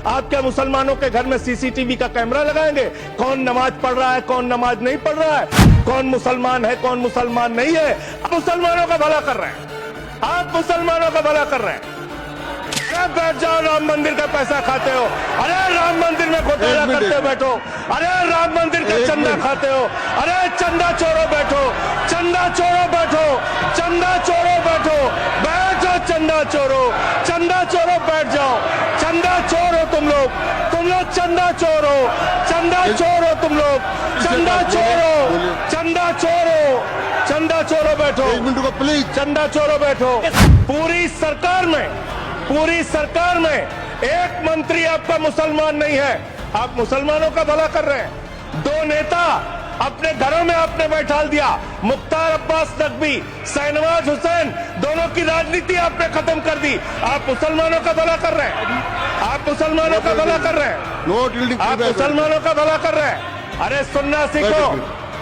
आपके मुसलमानों के घर में सीसीटीवी का कैमरा लगाएंगे? कौन नमाज पढ़ रहा है, कौन नमाज नहीं पढ़ रहा है, कौन मुसलमान है, कौन मुसलमान नहीं है? आप मुसलमानों का भला कर रहे हैं, आप मुसलमानों का भला कर रहे हैं। बैठ जाओ, राम मंदिर का पैसा खाते हो, अरे राम मंदिर में घोटाला करते बैठो, अरे राम मंदिर का चंदा खाते हो, अरे चंदा चोरो बैठो, चंदा चोरो बैठो, चंदा चोरो बैठो, बैठो चंदा चोरो, चंदा चोरो बैठ जाओ, चंदा चोर हो तुम लोग चंदा चोर हो, चंदा चोर हो तुम लोग, चंदा चोर हो, चंदा चोर हो, चंदा चोरो बैठो, एक मिनट को प्लीज, चंदा चोरो बैठो। पूरी सरकार में एक मंत्री आपका मुसलमान नहीं है, आप मुसलमानों का भला कर रहे हैं। 2 नेता अपने घरों में आपने बैठा दिया, मुख्तार अब्बास नकवी, शाहनवाज हुसैन, दोनों की राजनीति आपने खत्म कर दी। आप मुसलमानों का भला कर रहे हैं, आप मुसलमानों का भला कर रहे हैं, आप मुसलमानों का भला कर रहे हैं। अरे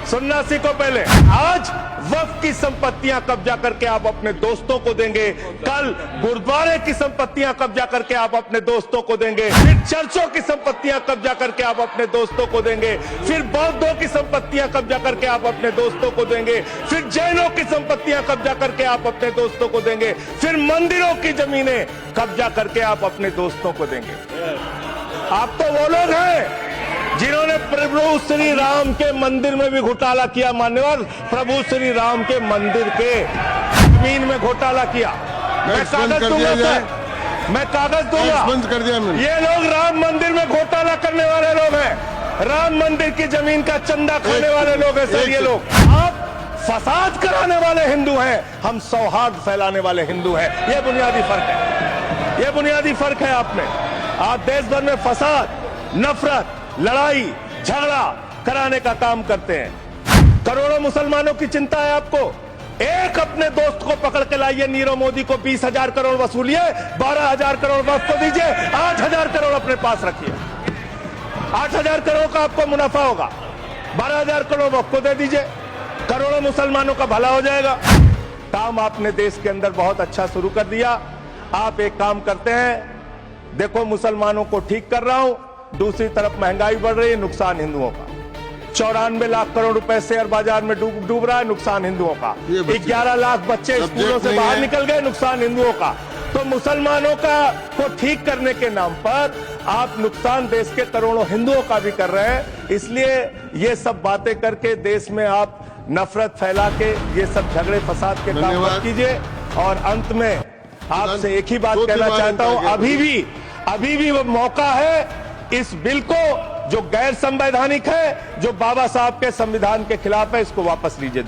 सुनना सीखो पहले। आज वक्फ की संपत्तियां कब्जा करके आप अपने दोस्तों को देंगे, कल गुरुद्वारे की संपत्तियां कब्जा करके आप अपने दोस्तों को देंगे, फिर चर्चों की संपत्तियां कब्जा करके आप अपने दोस्तों को देंगे, फिर बौद्धों की संपत्तियां कब्जा करके आप अपने दोस्तों को देंगे, फिर जैनों की संपत्तियां कब्जा करके आप अपने दोस्तों को देंगे, फिर मंदिरों की जमीनें कब्जा करके आप अपने दोस्तों को देंगे। आप तो वो लोग हैं जिन्होंने प्रभु श्री राम के मंदिर में भी घोटाला किया, मान्यवर, प्रभु श्री राम के मंदिर के जमीन में घोटाला किया। मैं कागज दूंगा सर, मैं कागज दूंगा। बंद कर दिया मैंने। ये लोग राम मंदिर में घोटाला करने वाले लोग हैं, राम मंदिर की जमीन का चंदा खाने वाले लोग हैं सर। ये लोग आप फसाद कराने वाले हिंदू हैं, हम सौहार्द फैलाने वाले हिंदू हैं। ये बुनियादी फर्क है, ये बुनियादी फर्क है आप में। आप देश भर में फसाद, नफरत, लड़ाई झगड़ा कराने का काम करते हैं। करोड़ों मुसलमानों की चिंता है आपको। एक अपने दोस्त को पकड़ के लाइए, नीरव मोदी को 20,000 करोड़ वसूलिए, 12,000 करोड़ वक्फ को दीजिए, 8,000 करोड़ अपने पास रखिए। 8,000 करोड़ का आपको मुनाफा होगा, 12,000 करोड़ वक्फ को दे दीजिए, करोड़ों मुसलमानों का भला हो जाएगा। काम आपने देश के अंदर बहुत अच्छा शुरू कर दिया। आप एक काम करते हैं, देखो मुसलमानों को ठीक कर रहा हूं, दूसरी तरफ महंगाई बढ़ रही है, नुकसान हिंदुओं का। 94 लाख करोड़ रुपए शेयर बाजार में डूब रहा है, नुकसान हिंदुओं का। 11 लाख बच्चे स्कूलों से बाहर निकल गए, नुकसान हिंदुओं का। तो मुसलमानों का को ठीक करने के नाम पर आप नुकसान देश के करोड़ों हिंदुओं का भी कर रहे हैं। इसलिए ये सब बातें करके देश में आप नफरत फैला के ये सब झगड़े फसाद के काम मत कीजिए। और अंत में आपसे एक ही बात कहना चाहता हूं, अभी भी वो मौका है, इस बिल को जो गैर संवैधानिक है, जो बाबा साहब के संविधान के खिलाफ है, इसको वापस लीजिए।